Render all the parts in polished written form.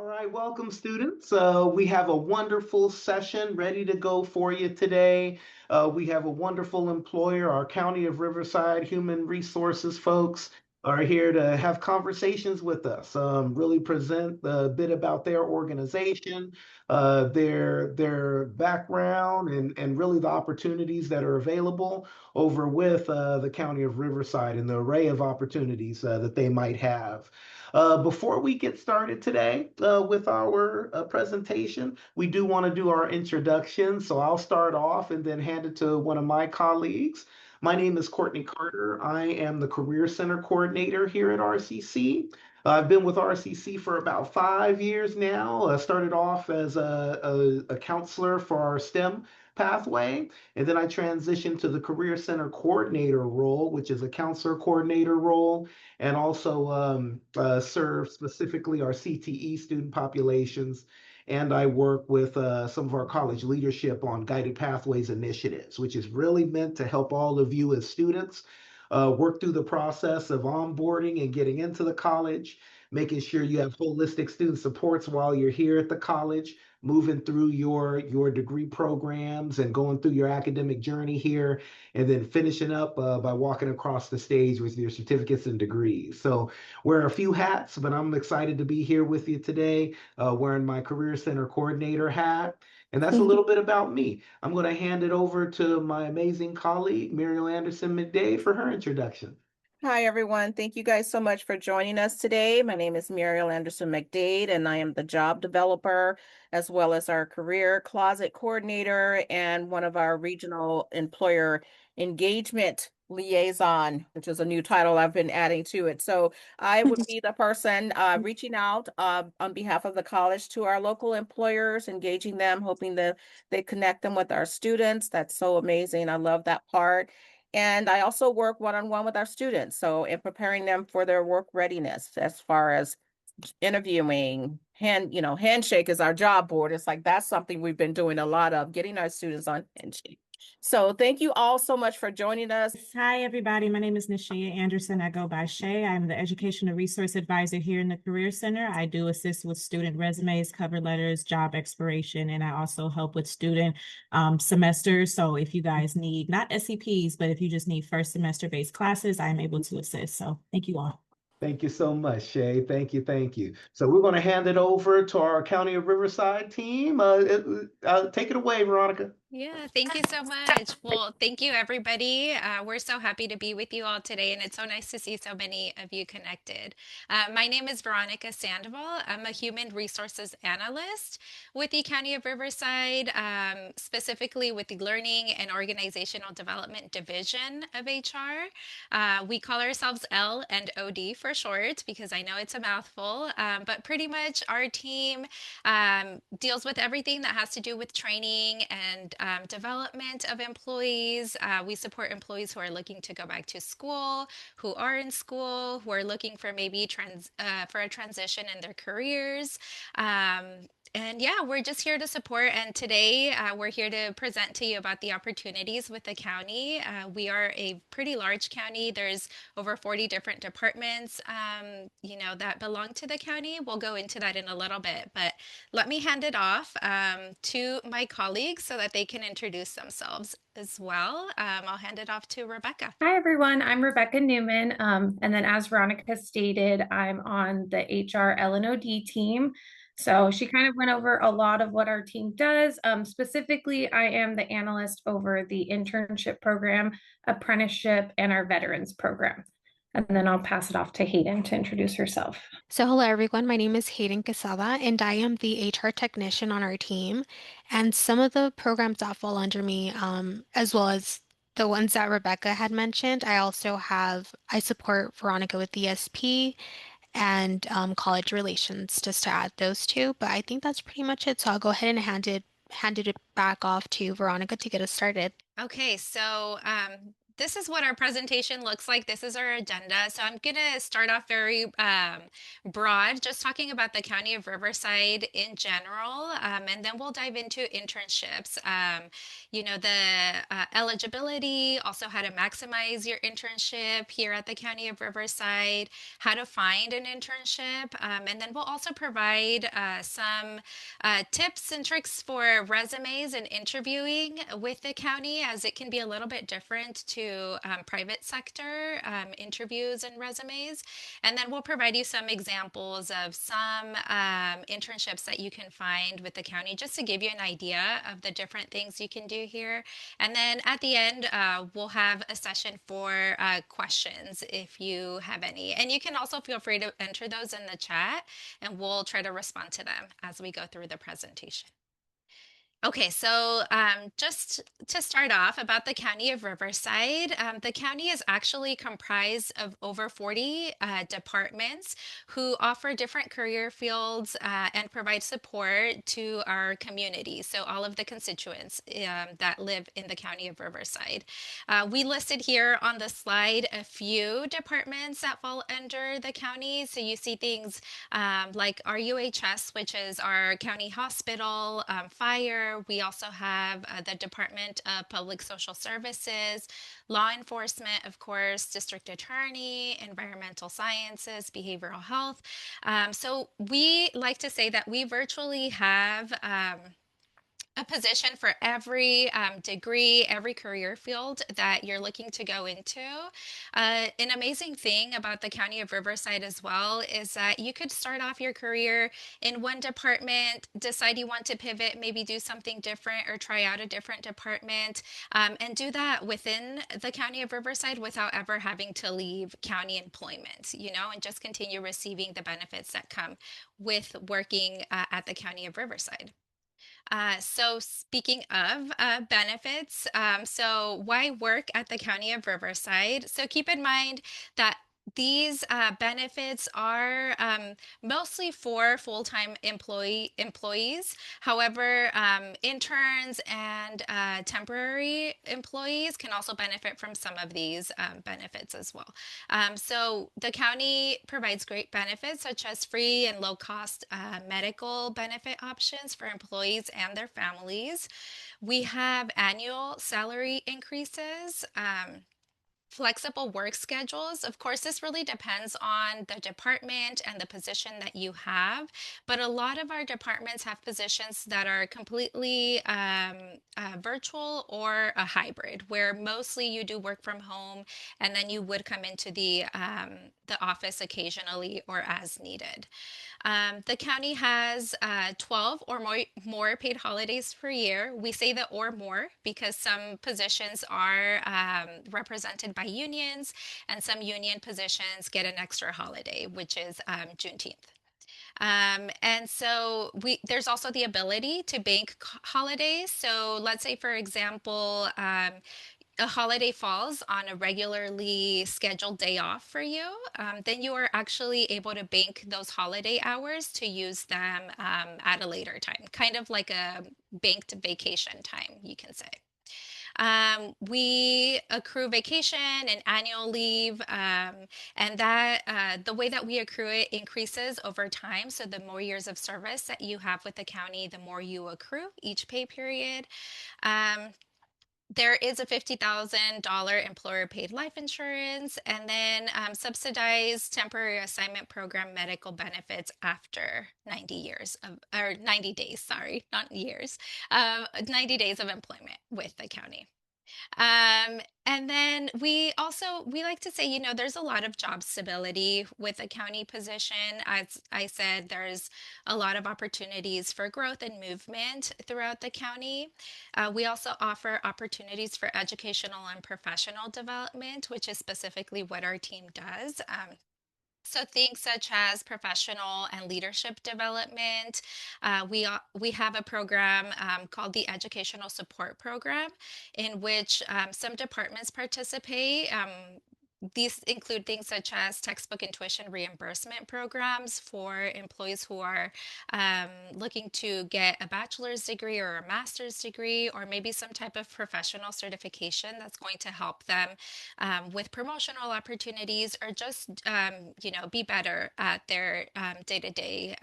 All right, welcome students. We have a wonderful session ready to go for you today. We have a wonderful employer, our County of Riverside human resources folks are here to have conversations with us, really present a bit about their organization, their background, and really the opportunities that are available over with the County of Riverside and the array of opportunities that they might have. Before we get started today with our presentation, we do want to do our introduction. So I'll start off and then hand it to one of my colleagues. My name is Courtney Carter. I am the Career Center Coordinator here at RCC. I've been with RCC for about 5 years now. I started off as a counselor for our STEM pathway, and then I transitioned to the Career Center Coordinator role, which is a counselor coordinator role and also serve specifically our CTE student populations. And I work with some of our college leadership on guided pathways initiatives, which is really meant to help all of you as students work through the process of onboarding and getting into the college, making sure you have holistic student supports while you're here at the college, moving through your degree programs and going through your academic journey here, and then finishing up by walking across the stage with your certificates and degrees. So wear a few hats, but I'm excited to be here with you today, wearing my Career Center coordinator hat. And that's a little bit about me. I'm going to hand it over to my amazing colleague, Muriel Anderson McDade, for her introduction. Hi, everyone. Thank you guys so much for joining us today. My name is Muriel Anderson McDade, and I am the job developer as well as our career closet coordinator and one of our regional employer engagement liaison, which is a new title I've been adding to it. So I would be the person reaching out on behalf of the college to our local employers, engaging them, hoping that they connect them with our students. That's so amazing. I love that part. And I also work one-on-one with our students. So in preparing them for their work readiness as far as interviewing, handshake is our job board. It's like that's something we've been doing a lot of, getting our students on handshake. So thank you all so much for joining us. Hi, everybody. My name is Nishia Anderson. I go by Shay. I'm the Educational Resource Advisor here in the Career Center. I do assist with student resumes, cover letters, job exploration, and I also help with student semesters. So if you guys need, not SEPs, but if you just need first semester based classes, I'm able to assist. So thank you all. Thank you so much, Shay. Thank you, thank you. So we're going to hand it over to our County of Riverside team. Take it away, Veronica. Yeah, thank you so much. Well, thank you, everybody. We're so happy to be with you all today, and it's so nice to see so many of you connected. My name is Veronica Sandoval. I'm a human resources analyst with the County of Riverside, specifically with the Learning and Organizational Development Division of HR. We call ourselves L and OD for short because I know it's a mouthful, but pretty much our team deals with everything that has to do with training and development of employees. We support employees who are looking to go back to school, who are in school, who are looking for maybe for a transition in their careers. And yeah, we're just here to support. And today we're here to present to you about the opportunities with the county. We are a pretty large county. There's over 40 different departments, that belong to the county. We'll go into that in a little bit, but let me hand it off to my colleagues so that they can introduce themselves as well. I'll hand it off to Rebecca. Hi, everyone. I'm Rebecca Newman. And then as Veronica stated, I'm on the HR L&OD team. So she kind of went over a lot of what our team does. Specifically, I am the analyst over the internship program, apprenticeship, and our veterans program. And then I'll pass it off to Hayden to introduce herself. So, hello everyone. My name is Hayden Casada, and I am the HR technician on our team. And some of the programs that fall under me, as well as the ones that Rebecca had mentioned, I support Veronica with ESP and college relations, just to add those two. But I think that's pretty much it. So I'll go ahead and handed it back off to Veronica to get us started. Okay, so this is what our presentation looks like. This is our agenda. So I'm going to start off very broad, just talking about the County of Riverside in general, and then we'll dive into internships. The eligibility, also how to maximize your internship here at the County of Riverside, how to find an internship, and then we'll also provide some tips and tricks for resumes and interviewing with the county, as it can be a little bit different to private sector interviews and resumes. And then we'll provide you some examples of some internships that you can find with the county, just to give you an idea of the different things you can do here. And then at the end, we'll have a session for questions if you have any. And you can also feel free to enter those in the chat, and we'll try to respond to them as we go through the presentation. Okay, so just to start off about the County of Riverside, the county is actually comprised of over 40 departments who offer different career fields and provide support to our community. So all of the constituents that live in the County of Riverside. We listed here on the slide a few departments that fall under the county. So you see things like our UHS, which is our county hospital, fire. We also have the Department of Public Social Services, law enforcement, of course, district attorney, environmental sciences, behavioral health. So we like to say that we virtually have a position for every degree, every career field that you're looking to go into. An amazing thing about the County of Riverside as well is that you could start off your career in one department, decide you want to pivot, maybe do something different or try out a different department, and do that within the County of Riverside without ever having to leave county employment, and just continue receiving the benefits that come with working at the County of Riverside. So speaking of benefits, so why work at the County of Riverside? So keep in mind that these benefits are mostly for full-time employees. However, interns and temporary employees can also benefit from some of these benefits as well. So the county provides great benefits, such as free and low-cost medical benefit options for employees and their families. We have annual salary increases. Flexible work schedules. Of course, this really depends on the department and the position that you have, but a lot of our departments have positions that are completely virtual or a hybrid, where mostly you do work from home and then you would come into the office occasionally or as needed. The county has 12 or more paid holidays per year. We say the or more because some positions are represented by unions, and some union positions get an extra holiday, which is Juneteenth. And so there's also the ability to bank holidays. So let's say, for example, a holiday falls on a regularly scheduled day off for you, then you are actually able to bank those holiday hours to use them at a later time, kind of like a banked vacation time, you can say. We accrue vacation and annual leave, and that the way that we accrue it increases over time. So the more years of service that you have with the county, the more you accrue each pay period. There is a $50,000 employer paid life insurance, and then subsidized temporary assignment program medical benefits after 90 years or 90 days, sorry, not years, 90 days of employment with the county. And then we like to say, there's a lot of job stability with a county position. As I said, there's a lot of opportunities for growth and movement throughout the county. We also offer opportunities for educational and professional development, which is specifically what our team does. So things such as professional and leadership development. We have a program called the Educational Support Program, in which some departments participate. These include things such as textbook and tuition reimbursement programs for employees who are looking to get a bachelor's degree or a master's degree, or maybe some type of professional certification that's going to help them with promotional opportunities, or just be better at their day-to-day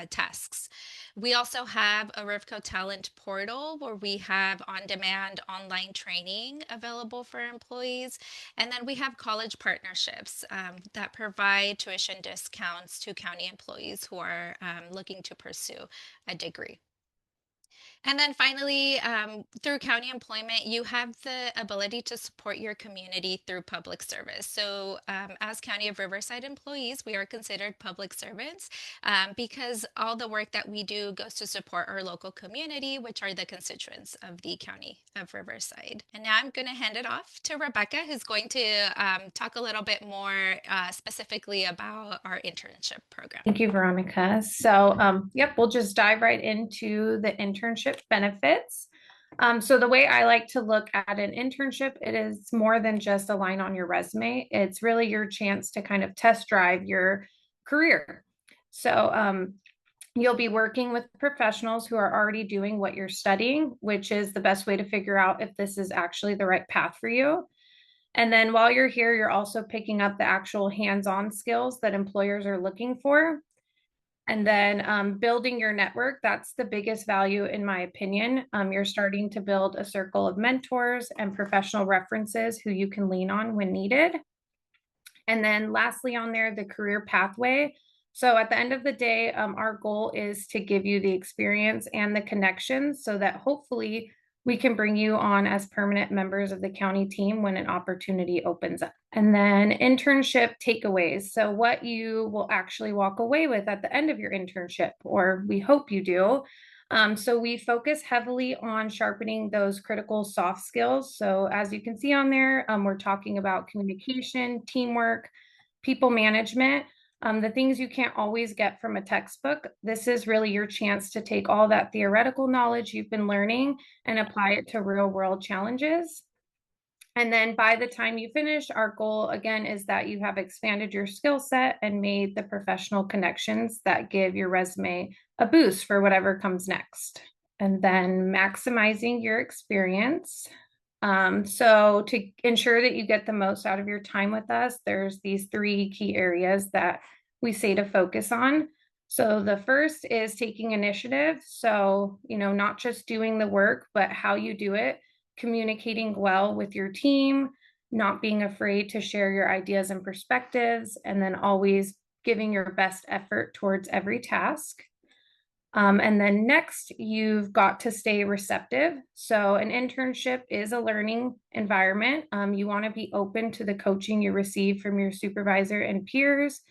tasks. We also have a Rivco Talent portal where we have on-demand online training available for employees. And then we have college partnerships that provide tuition discounts to county employees who are looking to pursue a degree. And then finally, through county employment, you have the ability to support your community through public service. So, as County of Riverside employees, we are considered public servants because all the work that we do goes to support our local community, which are the constituents of the County of Riverside. And now I'm going to hand it off to Rebecca, who's going to talk a little bit more specifically about our internship program. Thank you, Veronica. So, yep, we'll just dive right into the internship benefits. So the way I like to look at an internship, it is more than just a line on your resume. It's really your chance to kind of test drive your career. So, you'll be working with professionals who are already doing what you're studying, which is the best way to figure out if this is actually the right path for you. And then while you're here, you're also picking up the actual hands-on skills that employers are looking for. And then building your network, that's the biggest value in my opinion. You're starting to build a circle of mentors and professional references who you can lean on when needed. And then lastly on there, the career pathway. So at the end of the day, our goal is to give you the experience and the connections so that hopefully we can bring you on as permanent members of the county team when an opportunity opens up. And then internship takeaways. So what you will actually walk away with at the end of your internship, or we hope you do. So we focus heavily on sharpening those critical soft skills. So as you can see on there, we're talking about communication, teamwork, people management, the things you can't always get from a textbook. This is really your chance to take all that theoretical knowledge you've been learning and apply it to real world challenges. And then by the time you finish, our goal again is that you have expanded your skill set and made the professional connections that give your resume a boost for whatever comes next. And then maximizing your experience. So to ensure that you get the most out of your time with us, there's these 3 key areas that we say to focus on. So the first is taking initiative. So, not just doing the work, but how you do it, communicating well with your team, not being afraid to share your ideas and perspectives, and then always giving your best effort towards every task. And then next, you've got to stay receptive. So an internship is a learning environment. You want to be open to the coaching you receive from your supervisor and peers.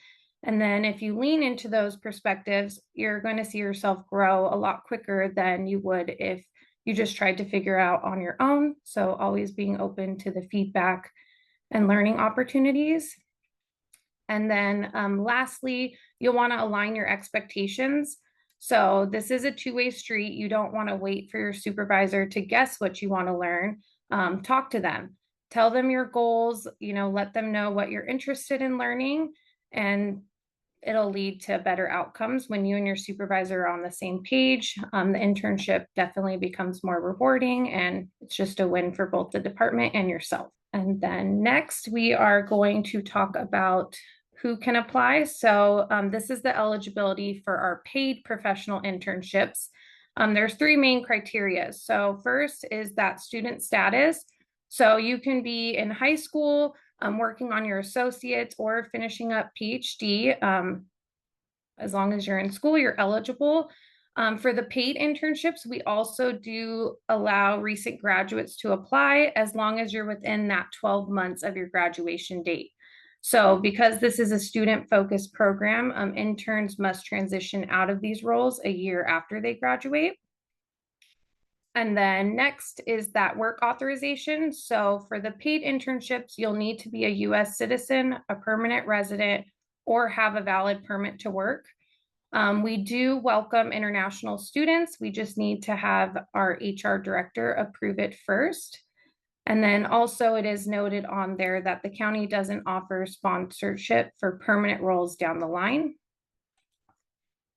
And then if you lean into those perspectives, you're going to see yourself grow a lot quicker than you would if you just tried to figure out on your own. So always being open to the feedback and learning opportunities. And then lastly, you'll want to align your expectations. So this is a two-way street. You don't want to wait for your supervisor to guess what you want to learn. Talk to them, tell them your goals, let them know what you're interested in learning, and it'll lead to better outcomes when you and your supervisor are on the same page. The internship definitely becomes more rewarding, and it's just a win for both the department and yourself. And then next, we are going to talk about who can apply. So this is the eligibility for our paid professional internships. There's 3 main criteria. So first is that student status. So you can be in high school, working on your associates, or finishing up PhD. As long as you're in school, you're eligible. For the paid internships, we also do allow recent graduates to apply as long as you're within that 12 months of your graduation date. So because this is a student-focused program, interns must transition out of these roles a year after they graduate. And then next is that work authorization. So for the paid internships, you'll need to be a US citizen, a permanent resident, or have a valid permit to work. We do welcome international students. We just need to have our HR director approve it first. And then also it is noted on there that the county doesn't offer sponsorship for permanent roles down the line.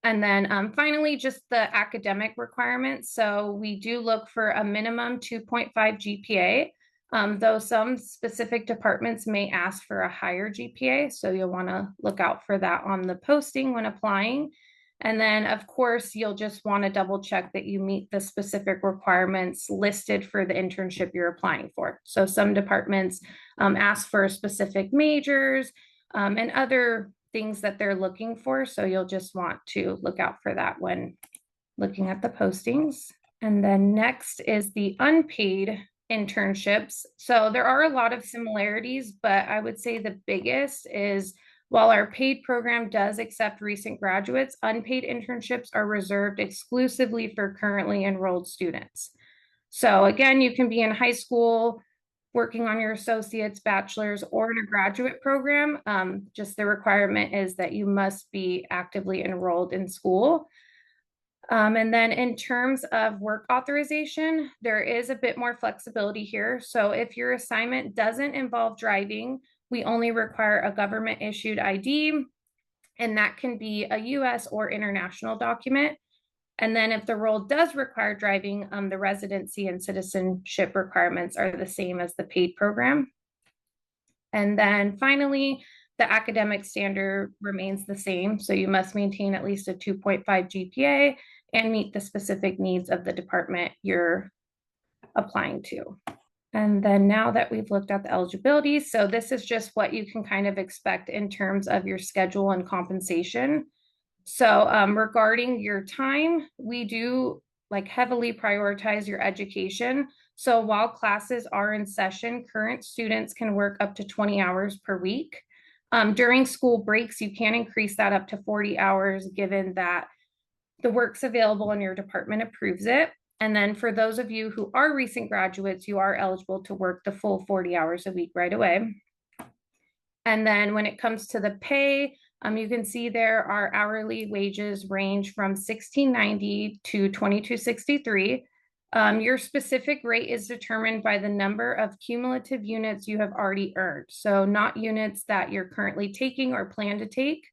And then finally, just the academic requirements. So we do look for a minimum 2.5 GPA, though some specific departments may ask for a higher GPA. So you'll want to look out for that on the posting when applying. And then, of course, you'll just want to double check that you meet the specific requirements listed for the internship you're applying for. So some departments ask for specific majors and other things that they're looking for. So you'll just want to look out for that when looking at the postings. And then next is the unpaid internships. So there are a lot of similarities, but I would say the biggest is while our paid program does accept recent graduates, unpaid internships are reserved exclusively for currently enrolled students. So again, you can be in high school, working on your associate's, bachelor's, or in a graduate program. Just the requirement is that you must be actively enrolled in school. And then in terms of work authorization, there is a bit more flexibility here. So if your assignment doesn't involve driving, we only require a government issued ID, and that can be a US or international document. And then if the role does require driving, the residency and citizenship requirements are the same as the paid program. And then finally, the academic standard remains the same. So you must maintain at least a 2.5 GPA and meet the specific needs of the department you're applying to. And then now that we've looked at the eligibility, so this is just what you can kind of expect in terms of your schedule and compensation. So regarding your time, we do like heavily prioritize your education. So while classes are in session, current students can work up to 20 hours per week. During school breaks, you can increase that up to 40 hours given that the work's available and your department approves it. And then for those of you who are recent graduates, you are eligible to work the full 40 hours a week right away. And then when it comes to the pay, you can see there our hourly wages range from $16.90 to $22.63. Your specific rate is determined by the number of cumulative units you have already earned. So not units that you're currently taking or plan to take.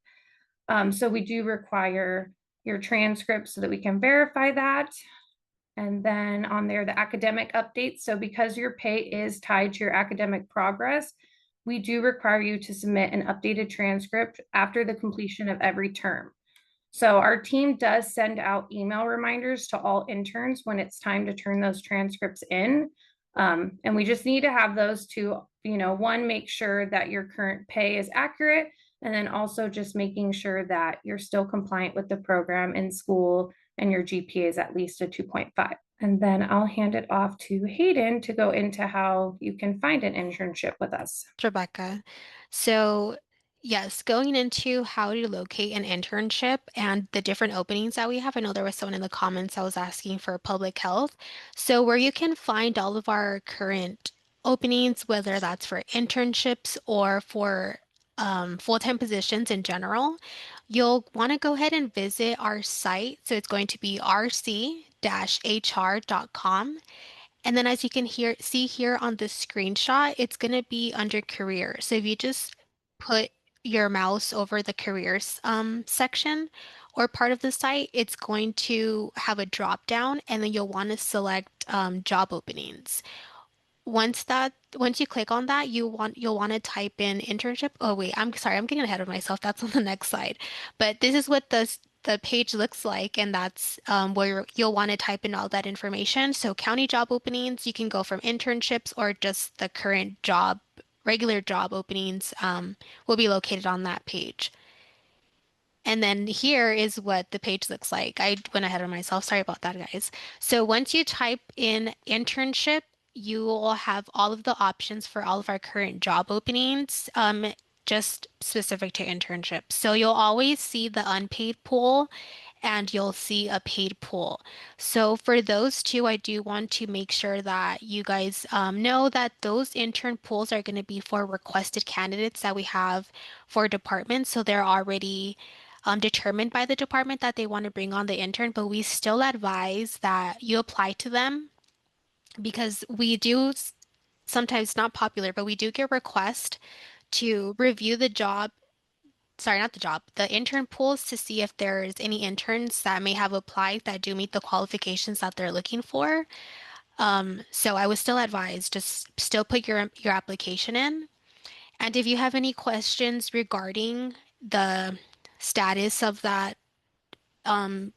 So we do require your transcript so that we can verify that. And then on there, the academic updates. So because your pay is tied to your academic progress, we do require you to submit an updated transcript after the completion of every term. So our team does send out email reminders to all interns when it's time to turn those transcripts in. And we just need to have those to, one, make sure that your current pay is accurate, and then also just making sure that you're still compliant with the program in school and your GPA is at least a 2.5. And then I'll hand it off to Hayden to go into how you can find an internship with us. Rebecca. So, yes, going into how to locate an internship and the different openings that we have. I know there was someone in the comments that was asking for public health. So, where you can find all of our current openings, whether that's for internships or for full-time positions in general, you'll want to go ahead and visit our site. So, it's going to be rc-hr.com. And then as you can see here on the screenshot, it's going to be under career. So if you just put your mouse over the careers section or part of the site, it's going to have a drop down and then you'll want to select job openings. Once you click on that, you'll want to type in internship. Oh wait, I'm sorry, I'm getting ahead of myself. That's on the next slide. But this is what the page looks like, and that's where you'll want to type in all that information. So county job openings, you can go from internships or just the current job, regular job openings will be located on that page. And then here is what the page looks like. I went ahead of myself. Sorry about that, guys. So once you type in internship, you will have all of the options for all of our current job openings, just specific to internships. So you'll always see the unpaid pool and you'll see a paid pool. So for those two, I do want to make sure that you guys know that those intern pools are going to be for requested candidates that we have for departments. So they're already determined by the department that they want to bring on the intern, but we still advise that you apply to them because we do sometimes not popular, but we do get requests to review the job, sorry, not the job, the intern pools to see if there's any interns that may have applied that do meet the qualifications that they're looking for. So I would still advise just still put your application in. And if you have any questions regarding the status of that um,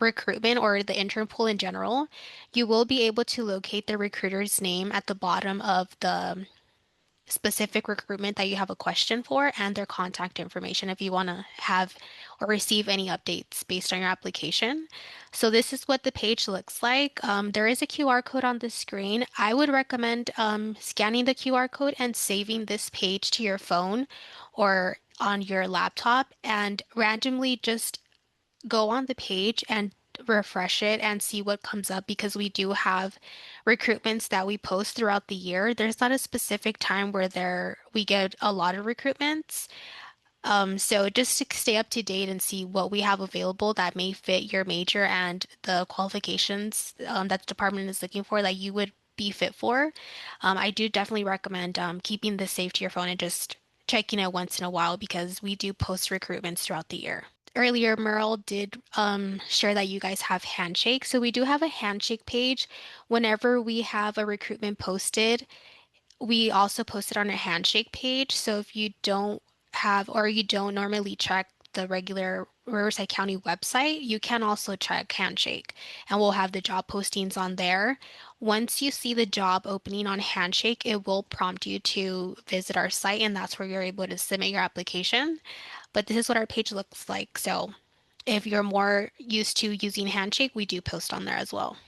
recruitment or the intern pool in general, you will be able to locate the recruiter's name at the bottom of the specific recruitment that you have a question for and their contact information if you want to have or receive any updates based on your application. So this is what the page looks like. There is a QR code on the screen. I would recommend scanning the QR code and saving this page to your phone or on your laptop and randomly just go on the page and refresh it and see what comes up because we do have recruitments that we post throughout the year. There's not a specific time where we get a lot of recruitments. So just to stay up to date and see what we have available that may fit your major and the qualifications that the department is looking for that you would be fit for. I do definitely recommend keeping this safe to your phone and just checking it once in a while because we do post recruitments throughout the year. Earlier, Merle did share that you guys have Handshake. So we do have a Handshake page. Whenever we have a recruitment posted, we also post it on a Handshake page. So if you don't have or you don't normally check the regular Riverside County website, you can also check Handshake and we'll have the job postings on there. Once you see the job opening on Handshake, it will prompt you to visit our site and that's where you're able to submit your application. But this is what our page looks like. So if you're more used to using Handshake, we do post on there as well.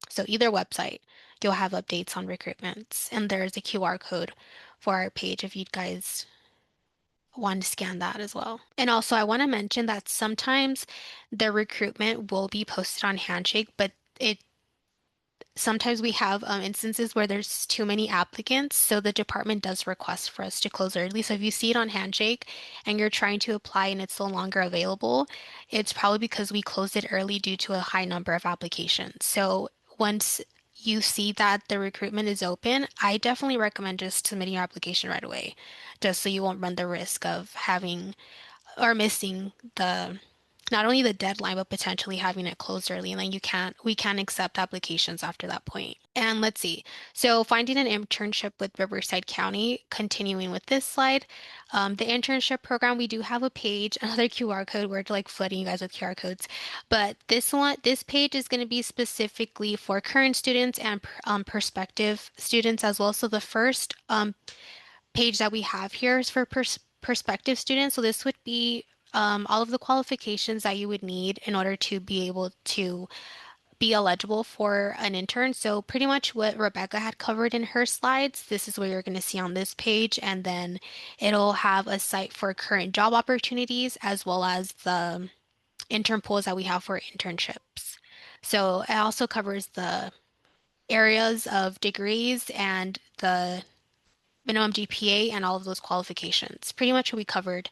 So either website, you'll have updates on recruitments. And there's a QR code for our page if you guys want to scan that as well. And also, I want to mention that sometimes the recruitment will be posted on Handshake, but it sometimes we have instances where there's too many applicants, so the department does request for us to close early. So if you see it on Handshake and you're trying to apply and it's no longer available, it's probably because we closed it early due to a high number of applications. So once you see that the recruitment is open, I definitely recommend just submitting your application right away, just so you won't run the risk of having or missing the not only the deadline but potentially having it closed early and then we can't accept applications after that point. And let's see. So finding an internship with Riverside County, continuing with this slide, the internship program, we do have a page, another QR code. We're like flooding you guys with QR codes. But this page is going to be specifically for current students and prospective students as well. So the first page that we have here is for prospective students. So this would be all of the qualifications that you would need in order to be able to be eligible for an intern. So pretty much what Rebecca had covered in her slides, this is what you're going to see on this page. And then it'll have a site for current job opportunities as well as the intern pools that we have for internships. So it also covers the areas of degrees and the minimum GPA and all of those qualifications. Pretty much what we covered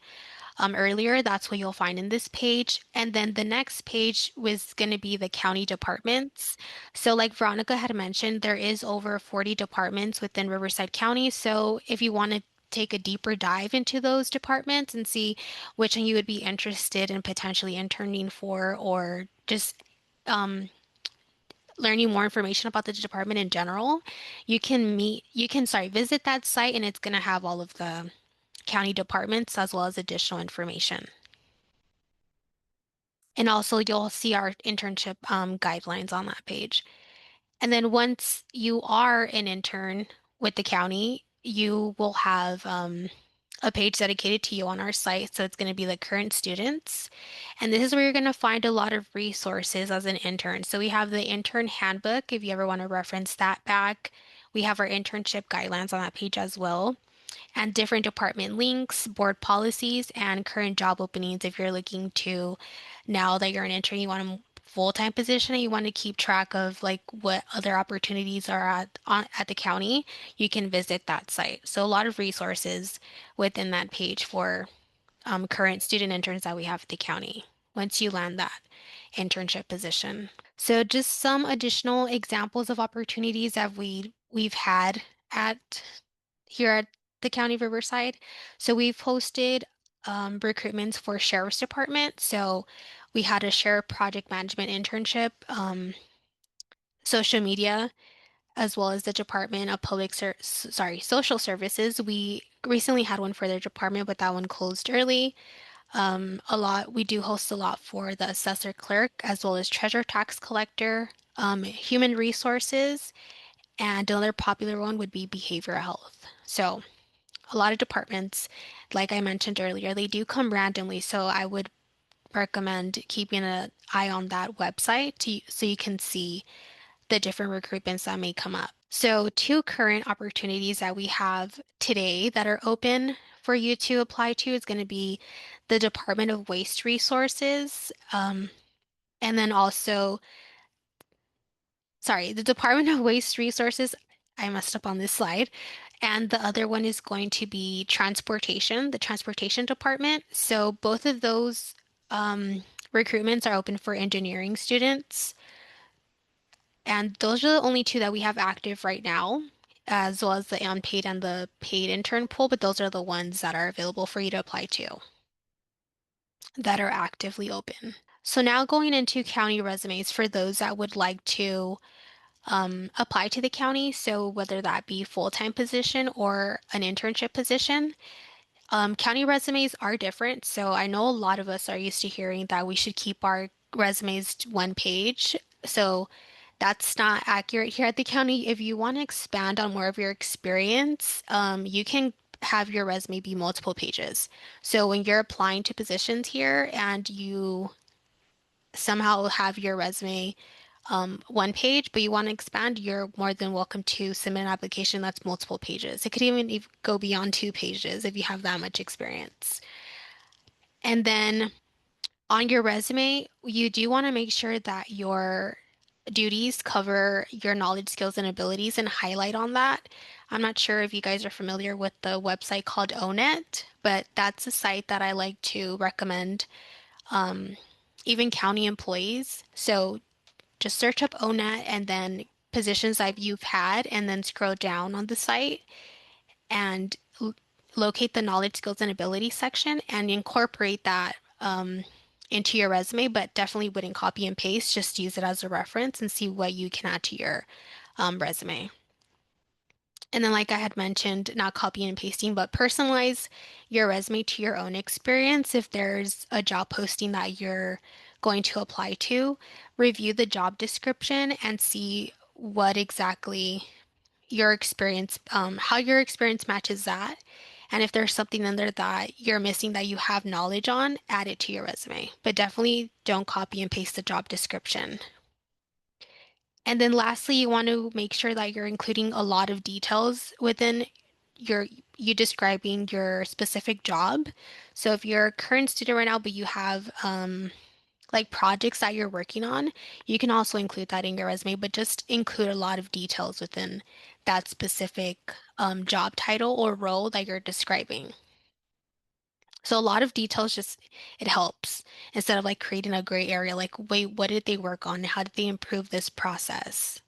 earlier. That's what you'll find in this page. And then the next page was going to be the county departments. So like Veronica had mentioned, there is over 40 departments within Riverside County. So if you want to take a deeper dive into those departments and see which one you would be interested in potentially interning for or just learning more information about the department in general, visit that site and it's going to have all of the county departments as well as additional information. And also you'll see our internship guidelines on that page. And then once you are an intern with the county, you will have a page dedicated to you on our site. So it's going to be the current students. And this is where you're going to find a lot of resources as an intern. So we have the intern handbook, if you ever want to reference that back. We have our internship guidelines on that page as well. And different department links, board policies, and current job openings if you're looking to, now that you're an intern, you want a full-time position and you want to keep track of like what other opportunities are at the county, you can visit that site. So a lot of resources within that page for current student interns that we have at the county once you land that internship position. So just some additional examples of opportunities that we we've had at here at the County of Riverside. So we've hosted recruitments for Sheriff's Department. So we had a Sheriff Project Management internship, social media, as well as the Department of Social Services. We recently had one for their department, but that one closed early. We do host a lot for the assessor clerk, as well as treasure tax collector, human resources, and another popular one would be behavioral health. So a lot of departments, like I mentioned earlier, they do come randomly. So I would recommend keeping an eye on that website so you can see the different recruitments that may come up. So, two current opportunities that we have today that are open for you to apply to is going to be the Department of Waste Resources, and then also, sorry, the Department of Waste Resources. I messed up on this slide. And the other one is going to be transportation, the transportation department. So, both of those recruitments are open for engineering students. And those are the only two that we have active right now, as well as the unpaid and the paid intern pool, but those are the ones that are available for you to apply to that are actively open. So now going into county resumes for those that would like to apply to the county. So whether that be full-time position or an internship position, county resumes are different. So I know a lot of us are used to hearing that we should keep our resumes to one page. So that's not accurate here at the county. If you want to expand on more of your experience, you can have your resume be multiple pages. So when you're applying to positions here and you somehow have your resume one page, but you want to expand, you're more than welcome to submit an application that's multiple pages. It could even go beyond 2 pages if you have that much experience. And then on your resume, you do want to make sure that your duties cover your knowledge, skills, and abilities and highlight on that. I'm not sure if you guys are familiar with the website called ONET, but that's a site that I like to recommend even county employees. So just search up ONET and then positions that you've had and then scroll down on the site and locate the knowledge, skills, and ability section and incorporate that into your resume, but definitely wouldn't copy and paste. Just use it as a reference and see what you can add to your resume. And then, like I had mentioned, not copying and pasting, but personalize your resume to your own experience. If there's a job posting that you're going to apply to, review the job description and see what exactly your experience, how your experience matches that. And if there's something in there that you're missing that you have knowledge on, add it to your resume. But definitely don't copy and paste the job description. And then lastly, you want to make sure that you're including a lot of details within your you describing your specific job. So if you're a current student right now, but you have like projects that you're working on, you can also include that in your resume, but just include a lot of details within that specific job title or role that you're describing. So a lot of details just it helps instead of like creating a gray area like wait, what did they work on? How did they improve this process?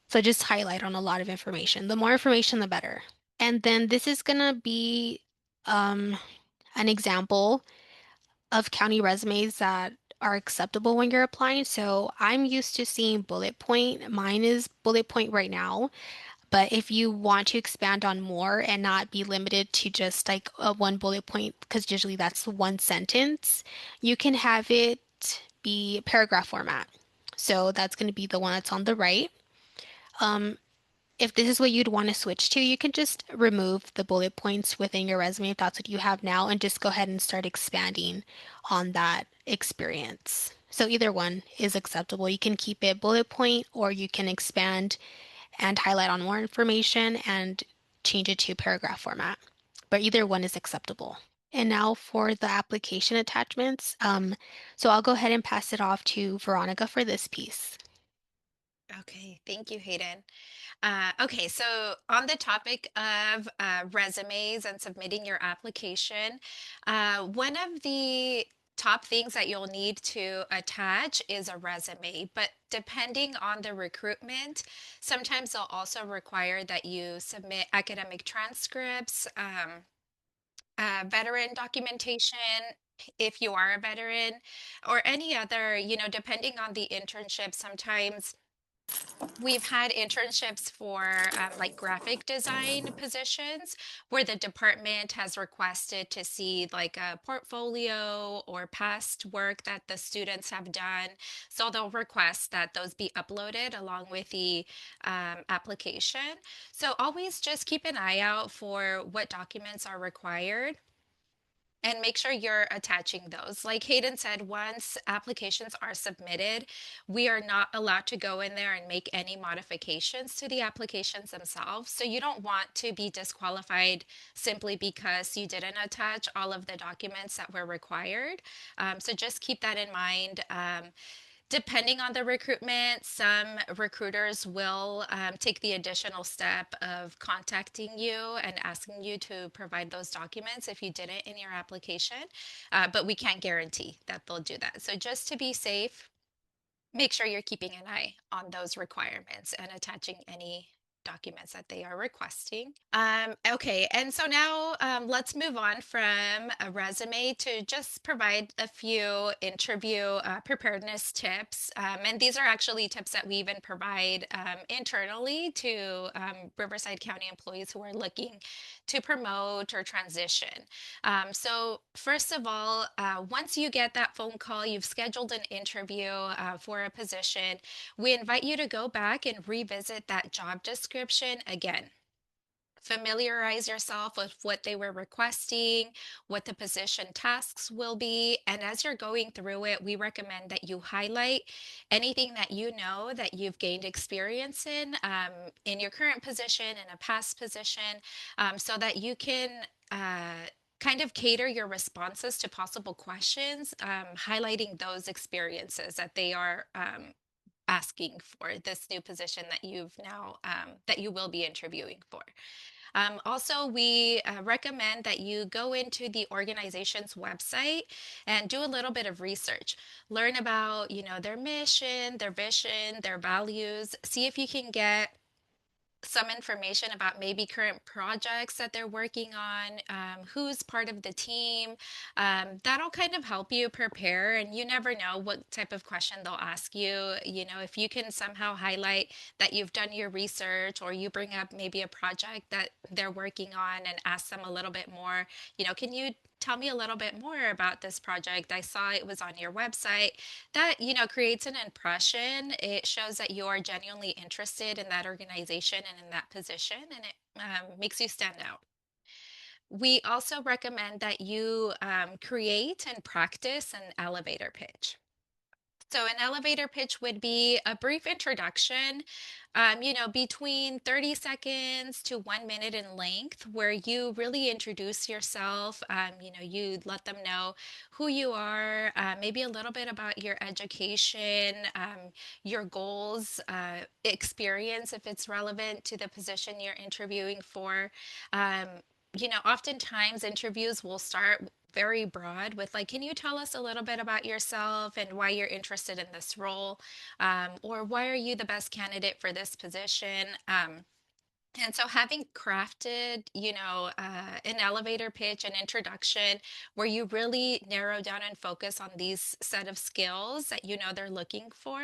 So just highlight on a lot of information. The more information, the better. And then this is gonna be an example of county resumes that are acceptable when you're applying. So I'm used to seeing bullet point. Mine is bullet point right now. But if you want to expand on more and not be limited to just like a one bullet point, because usually that's one sentence, you can have it be paragraph format. So that's going to be the one that's on the right. If this is what you'd want to switch to, you can just remove the bullet points within your resume if that's what you have now and just go ahead and start expanding on that experience. So either one is acceptable. You can keep it bullet point or you can expand and highlight on more information and change it to paragraph format. But either one is acceptable. And now for the application attachments. So I'll go ahead and pass it off to Veronica for this piece. Okay, thank you, Hayden. Okay, so on the topic of resumes and submitting your application, one of the top things that you'll need to attach is a resume. But depending on the recruitment, sometimes they'll also require that you submit academic transcripts, veteran documentation if you are a veteran, or any other, depending on the internship. Sometimes we've had internships for like graphic design positions where the department has requested to see like a portfolio or past work that the students have done. So they'll request that those be uploaded along with the application. So always just keep an eye out for what documents are required and make sure you're attaching those. Like Hayden said, once applications are submitted, we are not allowed to go in there and make any modifications to the applications themselves. So you don't want to be disqualified simply because you didn't attach all of the documents that were required. So just keep that in mind. Depending on the recruitment, some recruiters will take the additional step of contacting you and asking you to provide those documents if you didn't in your application, but we can't guarantee that they'll do that. So just to be safe, make sure you're keeping an eye on those requirements and attaching any documents that they are requesting. Okay, and so now let's move on from a resume to just provide a few interview preparedness tips. And these are actually tips that we even provide internally to Riverside County employees who are looking to promote or transition. So first of all, once you get that phone call, you've scheduled an interview for a position, we invite you to go back and revisit that job description again. Familiarize yourself with what they were requesting, what the position tasks will be. And as you're going through it, we recommend that you highlight anything that you know that you've gained experience in your current position, in a past position, so that you can kind of cater your responses to possible questions, highlighting those experiences that they are asking for this new position that you've now that you will be interviewing for. Also, we recommend that you go into the organization's website and do a little bit of research. Learn about, their mission, their vision, their values. See if you can get some information about maybe current projects that they're working on, who's part of the team. That'll kind of help you prepare, and you never know what type of question they'll ask you. If you can somehow highlight that you've done your research, or you bring up maybe a project that they're working on and ask them a little bit more, can you tell me a little bit more about this project? I saw it was on your website. That, creates an impression. It shows that you are genuinely interested in that organization and in that position, and it makes you stand out. We also recommend that you create and practice an elevator pitch. So an elevator pitch would be a brief introduction, between 30 seconds to 1 minute in length, where you really introduce yourself. You let them know who you are, maybe a little bit about your education, your goals, experience, if it's relevant to the position you're interviewing for. Oftentimes interviews will start very broad with like, can you tell us a little bit about yourself and why you're interested in this role? Or why are you the best candidate for this position? And so having crafted, an elevator pitch, an introduction, where you really narrow down and focus on these set of skills that they're looking for,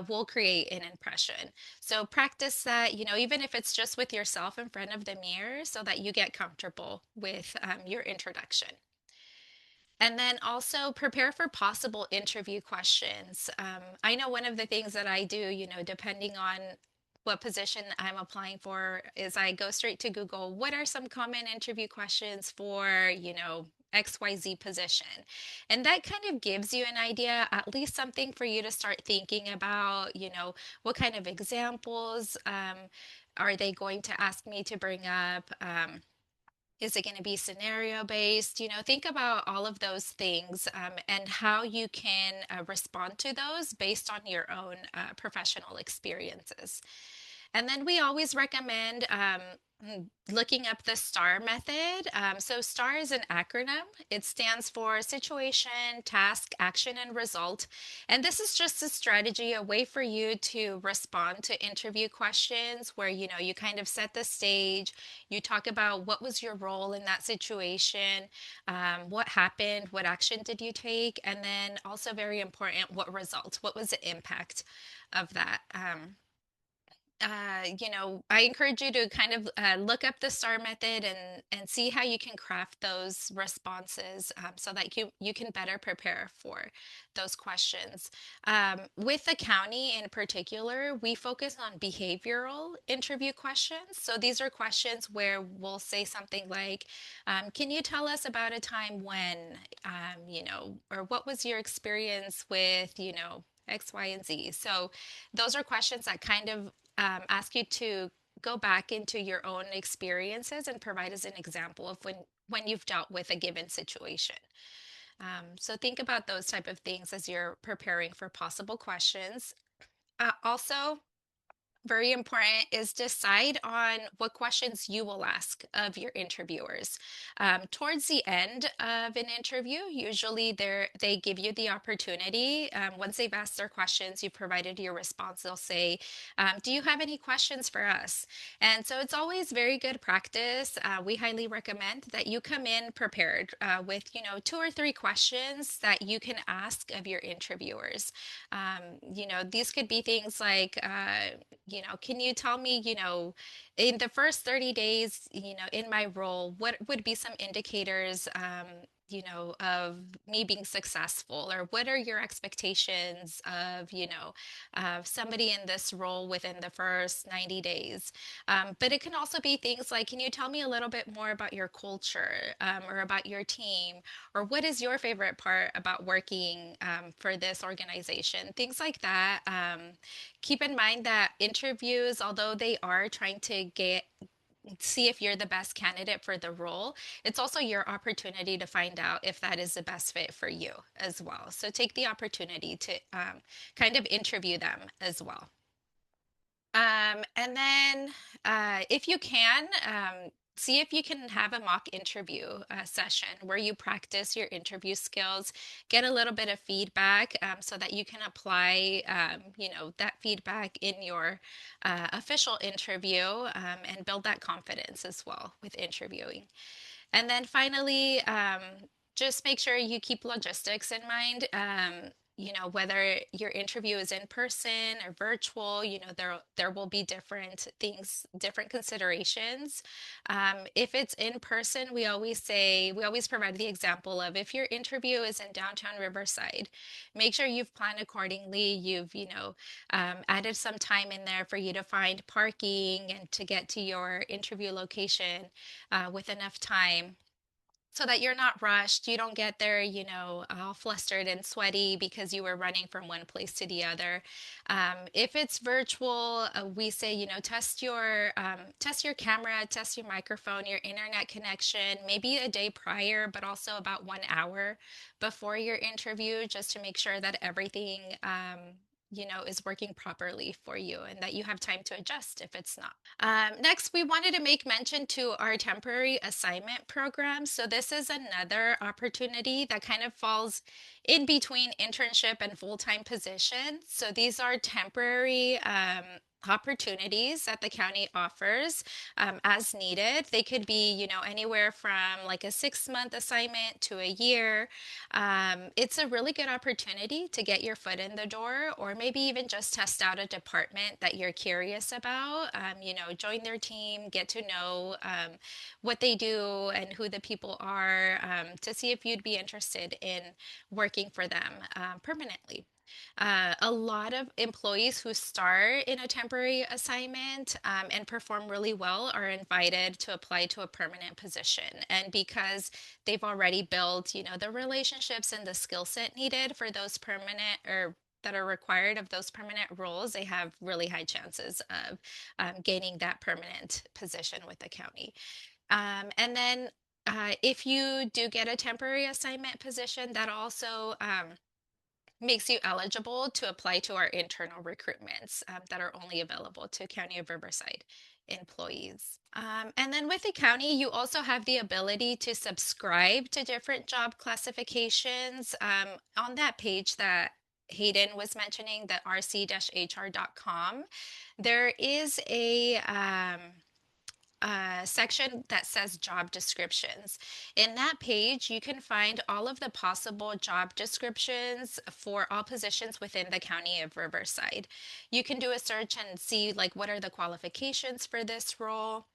will create an impression. So practice that, even if it's just with yourself in front of the mirror, so that you get comfortable with your introduction. And then also prepare for possible interview questions. I know one of the things that I do, depending on what position I'm applying for, is I go straight to Google. What are some common interview questions for, XYZ position? And that kind of gives you an idea, at least something for you to start thinking about, what kind of examples are they going to ask me to bring up? Is it going to be scenario based? Think about all of those things, and how you can respond to those based on your own professional experiences. And then we always recommend looking up the STAR method. So STAR is an acronym. It stands for situation, task, action, and result. And this is just a strategy, a way for you to respond to interview questions where, you kind of set the stage, you talk about what was your role in that situation, what happened, what action did you take, and then also very important, what result, what was the impact of that. I encourage you to kind of look up the STAR method and see how you can craft those responses so that you can better prepare for those questions. With the county in particular, we focus on behavioral interview questions. So these are questions where we'll say something like, "Can you tell us about a time when, or what was your experience with, X, Y, and Z?" So those are questions that kind of ask you to go back into your own experiences and provide us an example of when you've dealt with a given situation. So think about those type of things as you're preparing for possible questions. Also, very important is decide on what questions you will ask of your interviewers. Towards the end of an interview, usually they give you the opportunity. Once they've asked their questions, you've provided your response, they'll say, "Do you have any questions for us?" And so it's always very good practice. We highly recommend that you come in prepared with, 2 or 3 questions that you can ask of your interviewers. These could be things like, can you tell me, in the first 30 days, in my role, what would be some indicators, of me being successful? Or what are your expectations of, somebody in this role within the first 90 days? But it can also be things like, can you tell me a little bit more about your culture, or about your team? Or what is your favorite part about working for this organization? Things like that. Keep in mind that interviews, although they are trying to see if you're the best candidate for the role, it's also your opportunity to find out if that is the best fit for you as well. So take the opportunity to kind of interview them as well. And then if you can, see if you can have a mock interview session where you practice your interview skills, get a little bit of feedback so that you can apply, that feedback in your official interview and build that confidence as well with interviewing. And then finally, just make sure you keep logistics in mind. Whether your interview is in person or virtual, there will be different things, different considerations. If it's in person, we always provide the example of if your interview is in downtown Riverside, make sure you've planned accordingly. You've, added some time in there for you to find parking and to get to your interview location with enough time so that you're not rushed. You don't get there, all flustered and sweaty because you were running from one place to the other. If it's virtual, we say, test your camera, test your microphone, your internet connection, maybe a day prior, but also about 1 hour before your interview, just to make sure that everything, is working properly for you and that you have time to adjust if it's not. Next, we wanted to make mention to our temporary assignment program. So this is another opportunity that kind of falls in between internship and full-time positions. So these are temporary opportunities that the county offers as needed. They could be, anywhere from like a 6-month assignment to a year. It's a really good opportunity to get your foot in the door, or maybe even just test out a department that you're curious about. Join their team, get to know what they do and who the people are, to see if you'd be interested in working for them permanently. A lot of employees who start in a temporary assignment and perform really well are invited to apply to a permanent position. And because they've already built, the relationships and the skill set needed for those permanent or that are required of those permanent roles, they have really high chances of gaining that permanent position with the county. And then if you do get a temporary assignment position, that also makes you eligible to apply to our internal recruitments that are only available to County of Riverside employees. And then with the county, you also have the ability to subscribe to different job classifications. On that page that Hayden was mentioning, the rc-hr.com, there is a section that says job descriptions. In that page, you can find all of the possible job descriptions for all positions within the County of Riverside. You can do a search and see like what are the qualifications for this role.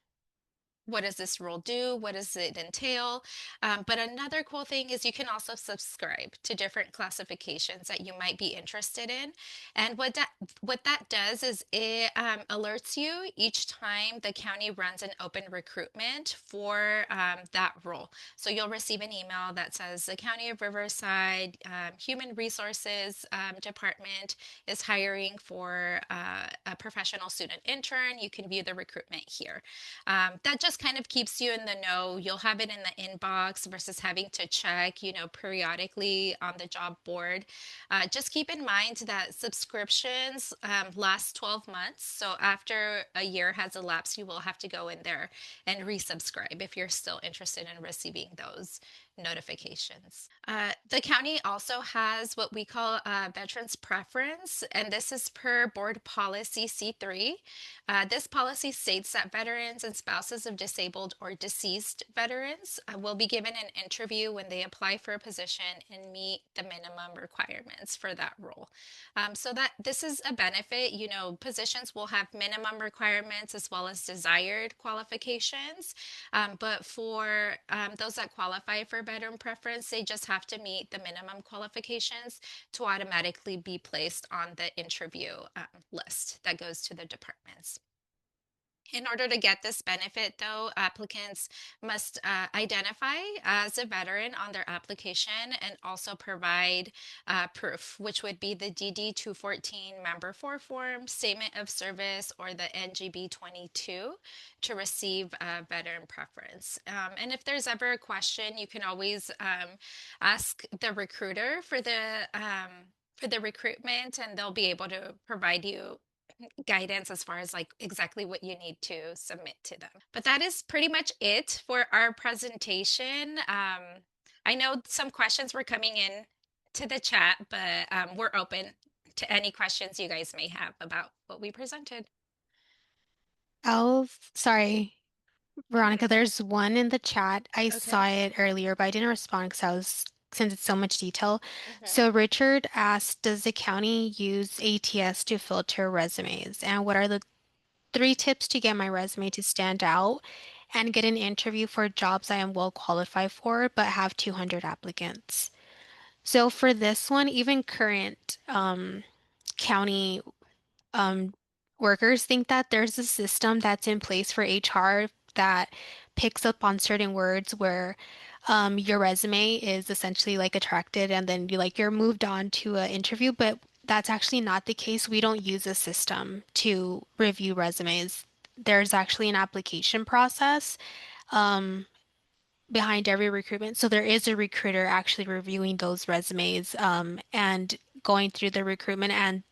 What does this role do? What does it entail? But another cool thing is you can also subscribe to different classifications that you might be interested in. And what that does is it alerts you each time the county runs an open recruitment for that role. So you'll receive an email that says the County of Riverside Human Resources Department is hiring for a professional student intern. You can view the recruitment here. That just kind of keeps you in the know. You'll have it in the inbox versus having to check, periodically on the job board. Just keep in mind that subscriptions last 12 months. So after a year has elapsed, you will have to go in there and resubscribe if you're still interested in receiving those notifications. The county also has what we call veterans preference, and this is per board policy C3. This policy states that veterans and spouses of disabled or deceased veterans will be given an interview when they apply for a position and meet the minimum requirements for that role. So that this is a benefit. Positions will have minimum requirements as well as desired qualifications. But for those that qualify for veteran preference, they just have to meet the minimum qualifications to automatically be placed on the interview list that goes to the departments. In order to get this benefit, though, applicants must identify as a veteran on their application and also provide proof, which would be the DD 214 Member 4 form, Statement of Service, or the NGB 22 to receive veteran preference. And if there's ever a question, you can always ask the recruiter for the recruitment, and they'll be able to provide you guidance as far as like exactly what you need to submit to them. But that is pretty much it for our presentation. I know some questions were coming in to the chat, but we're open to any questions you guys may have about what we presented. Oh, sorry, Veronica, there's one in the chat. I Okay. saw it earlier, but I didn't respond because since it's so much detail. Mhm. So Richard asked, does the county use ATS to filter resumes? And what are the 3 tips to get my resume to stand out and get an interview for jobs I am well qualified for, but have 200 applicants? So for this one, even current county um, workers think that there's a system that's in place for HR that picks up on certain words where your resume is essentially like attracted and then you're moved on to an interview, but that's actually not the case. We don't use a system to review resumes. There's actually an application process um, behind every recruitment. So there is a recruiter actually reviewing those resumes and going through the recruitment and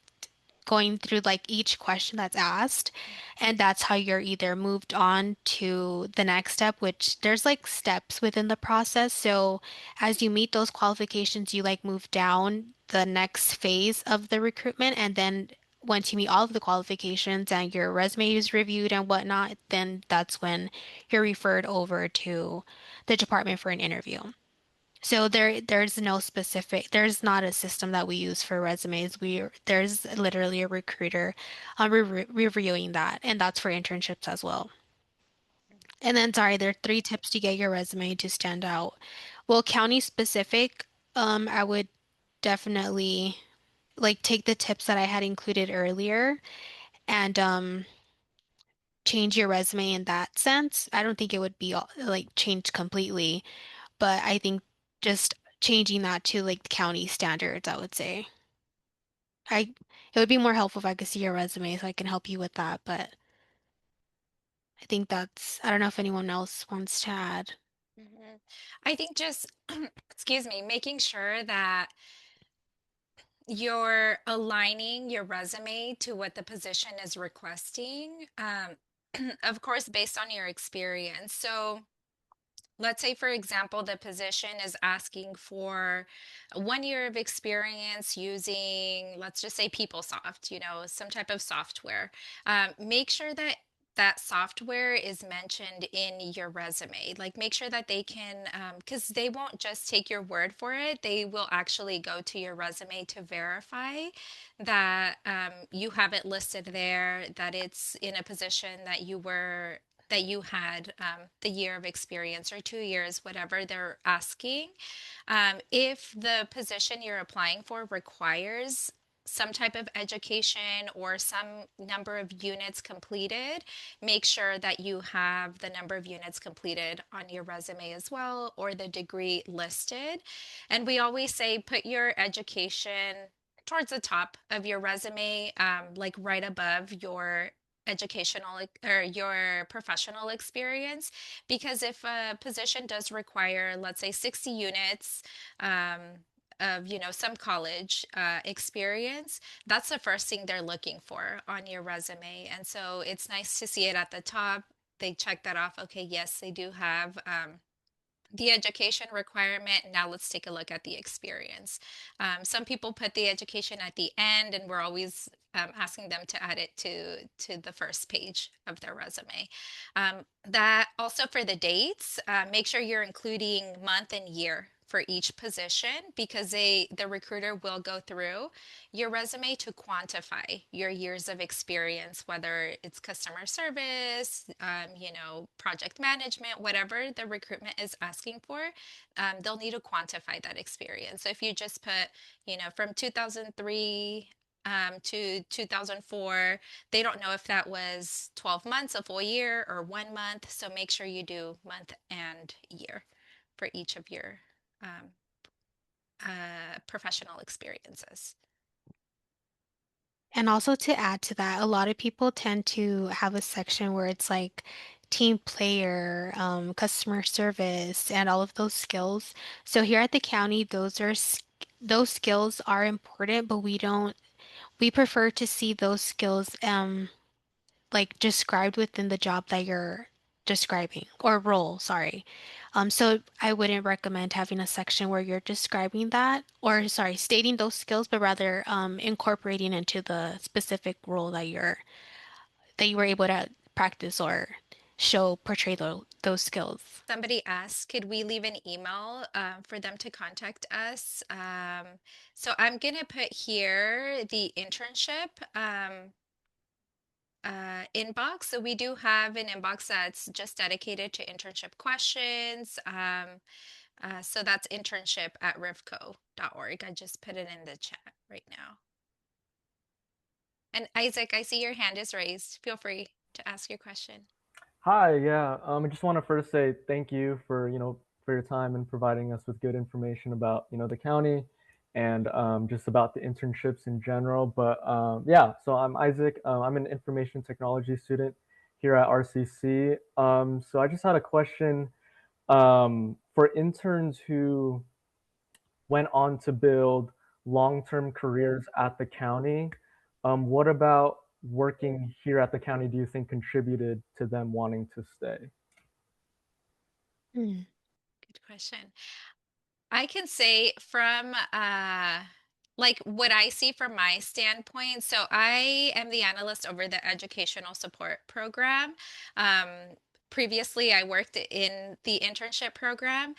going through like each question that's asked, and that's how you're either moved on to the next step, which there's like steps within the process. So as you meet those qualifications, you like move down the next phase of the recruitment, and then once you meet all of the qualifications and your resume is reviewed and whatnot, then that's when you're referred over to the department for an interview. So there's not a system that we use for resumes. There's literally a recruiter reviewing that, and that's for internships as well. And then, sorry, there are 3 tips to get your resume to stand out. Well, county specific, I would definitely like take the tips that I had included earlier and change your resume in that sense. I don't think it would be like changed completely, but I think just changing that to like county standards, I would say. It would be more helpful if I could see your resume so I can help you with that, but I think I don't know if anyone else wants to add. Mhm. I think just, excuse me, making sure that you're aligning your resume to what the position is requesting, of course, based on your experience. So let's say, for example, the position is asking for 1 year of experience using, let's just say, PeopleSoft, some type of software. Make sure that that software is mentioned in your resume. Like, make sure that they can, because they won't just take your word for it. They will actually go to your resume to verify that you have it listed there, that it's in a position that you had the year of experience or 2 years, whatever they're asking. If the position you're applying for requires some type of education or some number of units completed, make sure that you have the number of units completed on your resume as well, or the degree listed. And we always say put your education towards the top of your resume, like right above your educational or your professional experience, because if a position does require, let's say, 60 units um, of some college experience, that's the first thing they're looking for on your resume. And so it's nice to see it at the top. They check that off. Okay, yes, they do have the education requirement. Now let's take a look at the experience. Some people put the education at the end, and we're always asking them to add it to the first page of their resume. That also, for the dates, make sure you're including month and year for each position, because the recruiter will go through your resume to quantify your years of experience, whether it's customer service, project management, whatever the recruitment is asking for. They'll need to quantify that experience. So if you just put, from 2003 to 2004, they don't know if that was 12 months, a full year, or 1 month. So make sure you do month and year for each of your um, professional experiences. And also to add to that, a lot of people tend to have a section where it's like team player, customer service, and all of those skills. So here at the county, those skills are important, but we prefer to see those skills like described within the job that you're describing or role, sorry. So I wouldn't recommend having a section where you're describing that or sorry, stating those skills, but rather incorporating into the specific role that you were able to practice or portray those skills. Somebody asked, could we leave an email for them to contact us? So I'm going to put here the internship inbox. So we do have an inbox that's just dedicated to internship questions. So that's internship@rivco.org. I just put it in the chat right now. And Isaac, I see your hand is raised. Feel free to ask your question. Hi, yeah. I just want to first say thank you for, for your time and providing us with good information about, the county and just about the internships in general. But yeah, so I'm Isaac. I'm an information technology student here at RCC. So I just had a question for interns who went on to build long-term careers at the county. What about working here at the county do you think contributed to them wanting to stay? Hmm. Good question. I can say from like what I see from my standpoint. So I am the analyst over the educational support program. Um, Previously, I worked in the internship program.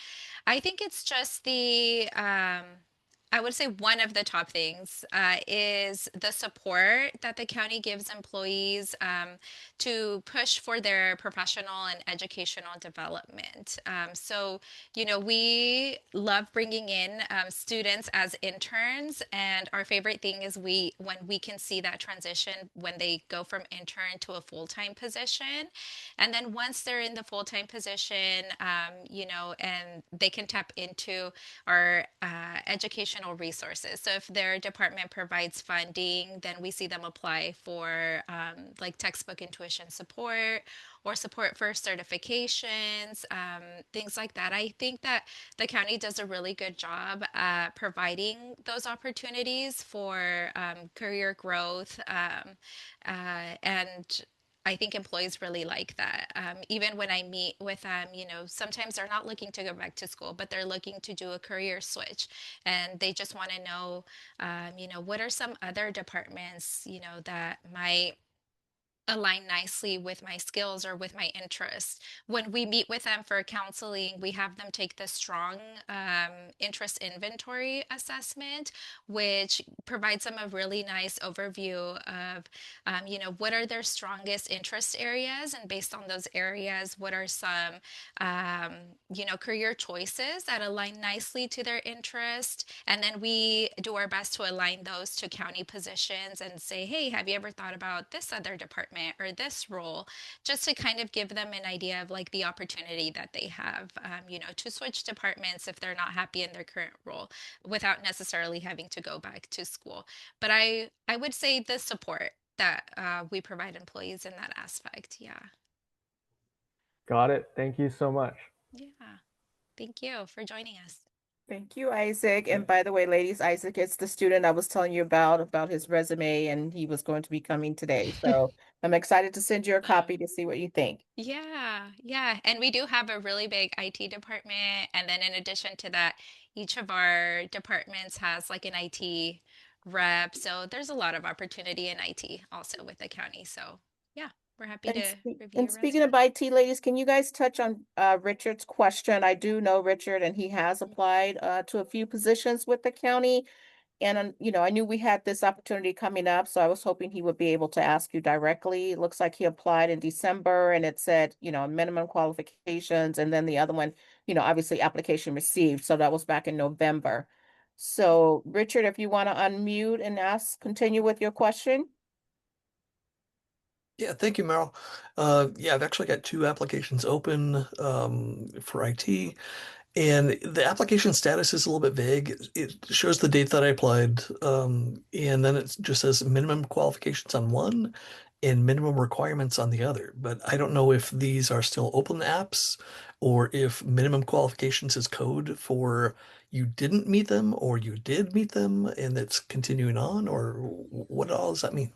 I think it's just I would say one of the top things is the support that the county gives employees to push for their professional and educational development. So, we love bringing in students as interns, and our favorite thing is when we can see that transition when they go from intern to a full-time position. And then once they're in the full-time position, and they can tap into our educational resources. So if their department provides funding, then we see them apply for like textbook and tuition support, or support for certifications, things like that. I think that the county does a really good job at providing those opportunities for career growth, and I think employees really like that. Even when I meet with them, sometimes they're not looking to go back to school, but they're looking to do a career switch, and they just want to know, what are some other departments, that might align nicely with my skills or with my interests. When we meet with them for counseling, we have them take the strong interest inventory assessment, which provides them a really nice overview of, what are their strongest interest areas, and based on those areas, what are some, career choices that align nicely to their interest. And then we do our best to align those to county positions and say, hey, have you ever thought about this other department or this role, just to kind of give them an idea of like the opportunity that they have, to switch departments if they're not happy in their current role without necessarily having to go back to school. But I would say the support that we provide employees in that aspect. Yeah. Got it. Thank you so much. Yeah. Thank you for joining us. Thank you, Isaac. And by the way, ladies, Isaac is the student I was telling you about his resume, and he was going to be coming today. So I'm excited to send you a copy to see what you think. Yeah, yeah. And we do have a really big IT department. And then in addition to that, each of our departments has like an IT rep. So there's a lot of opportunity in IT also with the county. So yeah, we're happy And, to review and your speaking resume. of IT, ladies, can you guys touch on Richard's question? I do know Richard, and he has applied to a few positions with the county. And, I knew we had this opportunity coming up, so I was hoping he would be able to ask you directly. It looks like he applied in December, and it said, minimum qualifications. And then the other one, obviously application received. So that was back in November. So Richard, if you want to unmute and continue with your question. Yeah, thank you, Meryl. Yeah, I've actually got two applications open for IT, and the application status is a little bit vague. It shows the date that I applied, and then it just says minimum qualifications on one and minimum requirements on the other. But I don't know if these are still open apps or if minimum qualifications is code for you didn't meet them or you did meet them and it's continuing on, or what all does that mean?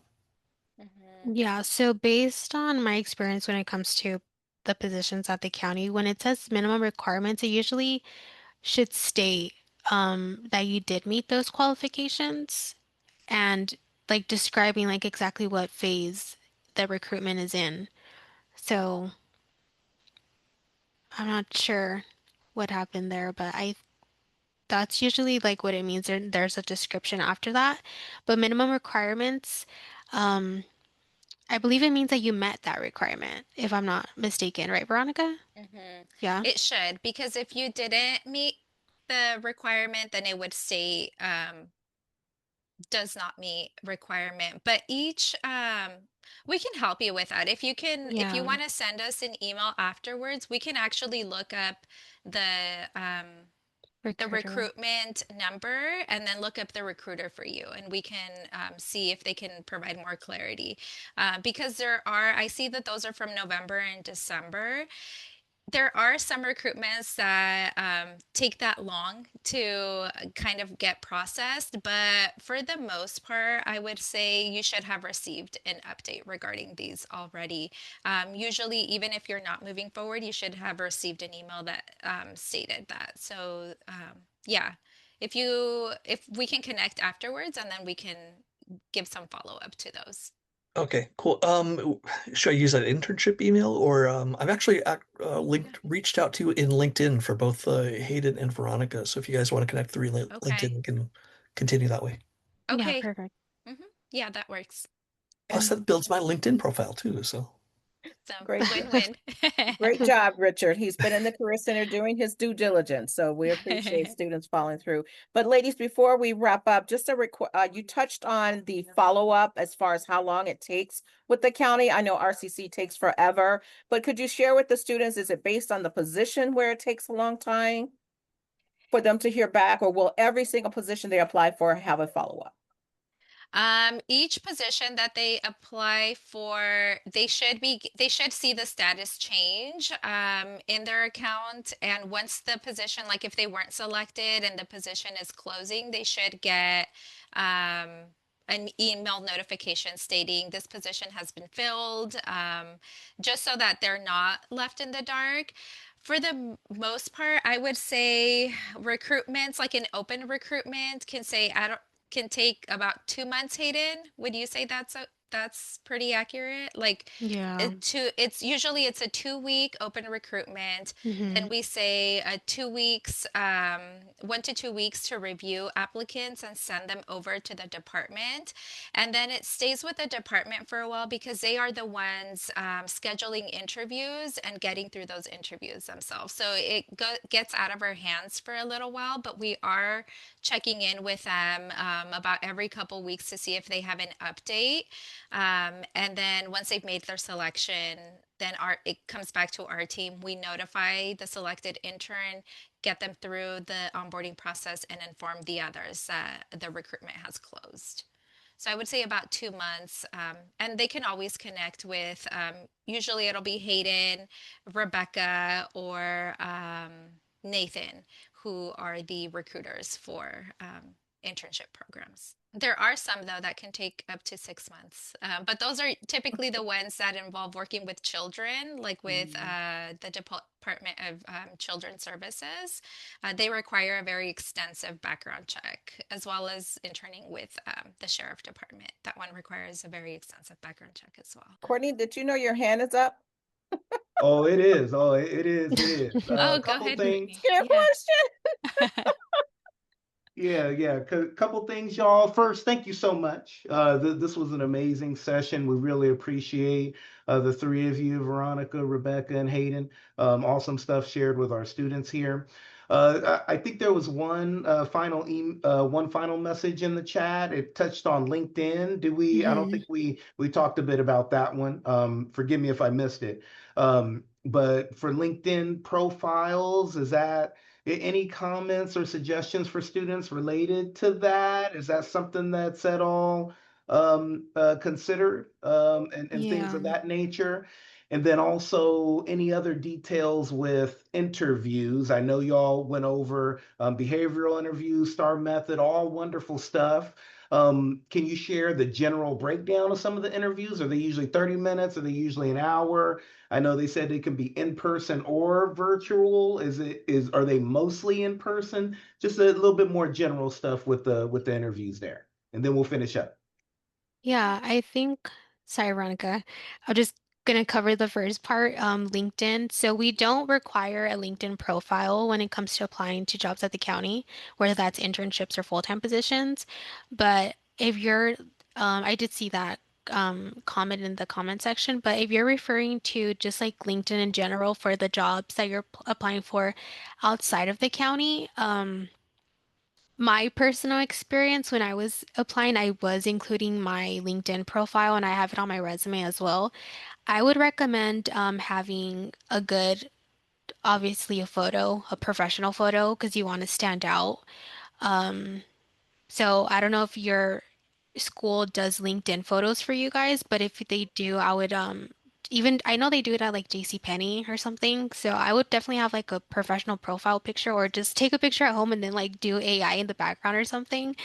Mhm. Yeah, so based on my experience when it comes to the positions at the county, when it says minimum requirements, it usually should state that you did meet those qualifications and like describing like exactly what phase the recruitment is in. So I'm not sure what happened there, but I that's usually like what it means. There's a description after that. But minimum requirements, um, I believe it means that you met that requirement, if I'm not mistaken, right, Veronica? Mhm. Yeah. It should, because if you didn't meet the requirement, then it would say does not meet requirement. But each we can help you with that. If you Yeah. want to send us an email afterwards, we can actually look up the Recruiter. recruitment number and then look up the recruiter for you, and we can see if they can provide more clarity, because I see that those are from November and December. There are some recruitments that take that long to kind of get processed, but for the most part, I would say you should have received an update regarding these already. Usually, even if you're not moving forward, you should have received an email that stated that. So, yeah, if we can connect afterwards, and then we can give some follow up to those. Okay, cool. Should I use that internship email or I've actually Yeah. reached out to in LinkedIn for both Hayden and Veronica. So if you guys want to connect through LinkedIn, Okay. we can continue that way. Yeah, Okay. perfect. Yeah, that works. Plus, And that builds my LinkedIn profile too. So So great. win-win. Great job, Richard. He's been in the Career Center doing his due diligence, so we appreciate students following through. But ladies, before we wrap up, just you touched on the follow-up as far as how long it takes with the county. I know RCC takes forever, but could you share with the students, is it based on the position where it takes a long time for them to hear back, or will every single position they apply for have a follow-up? Each position that they apply for, they should see the status change in their account. And once the position, like if they weren't selected and the position is closing, they should get um, an email notification stating this position has been filled, just so that they're not left in the dark. For the most part, I would say recruitments, like an open recruitment, can take about 2 months, Hayden. Would you say that's pretty accurate? Like Yeah. it's a 2 week open recruitment. Then Hmm. we say 2 weeks, 1 to 2 weeks to review applicants and send them over to the department. And then it stays with the department for a while because they are the ones scheduling interviews and getting through those interviews themselves. So gets out of our hands for a little while, but we are checking in with them about every couple weeks to see if they have an update. And then once they've made their selection, then it comes back to our team. We notify the selected intern, get them through the onboarding process, and inform the others that the recruitment has closed. So I would say about 2 months, and they can always connect with. Usually, it'll be Hayden, Rebecca, or Nathan, who are the recruiters for internship programs. There are some, though, that can take up to 6 months, but those are typically the ones that involve working with children, like with the Department of Children's Services. They require a very extensive background check, as well as interning with the Sheriff Department. That one requires a very extensive background check as well. Courtney, did you know your hand is up? Oh, it is. Oh, it is. It is. A Oh, go couple ahead, things. Courtney. Your Yeah. question? Yeah, yeah. Couple things, y'all. First, thank you so much. This was an amazing session. We really appreciate the three of you, Veronica, Rebecca, and Hayden. Awesome stuff shared with our students here. I think there was one final message in the chat. It touched on LinkedIn. I don't Hmm. think we talked a bit about that one. Forgive me if I missed it. But for LinkedIn profiles, any comments or suggestions for students related to that? Is that something that's at all considered and things Yeah. of that nature? And then also any other details with interviews? I know y'all went over behavioral interviews, STAR method, all wonderful stuff. Can you share the general breakdown of some of the interviews? Are they usually 30 minutes? Are they usually an hour? I know they said it can be in person or virtual. Are they mostly in person? Just a little bit more general stuff with the interviews there. And then we'll finish up. Yeah, I think, sorry, Veronica. I'm just gonna cover the first part, LinkedIn. So we don't require a LinkedIn profile when it comes to applying to jobs at the county, whether that's internships or full-time positions. But if you're, I did see that comment in the comment section, but if you're referring to just like LinkedIn in general for the jobs that you're applying for outside of the county, my personal experience when I was applying, I was including my LinkedIn profile and I have it on my resume as well. I would recommend having a good, obviously a photo, a professional photo, because you want to stand out. Um, so I don't know if your school does LinkedIn photos for you guys, but if they do, I would even I know they do it at like JC Penney or something. So I would definitely have like a professional profile picture or just take a picture at home and then like do AI in the background or something.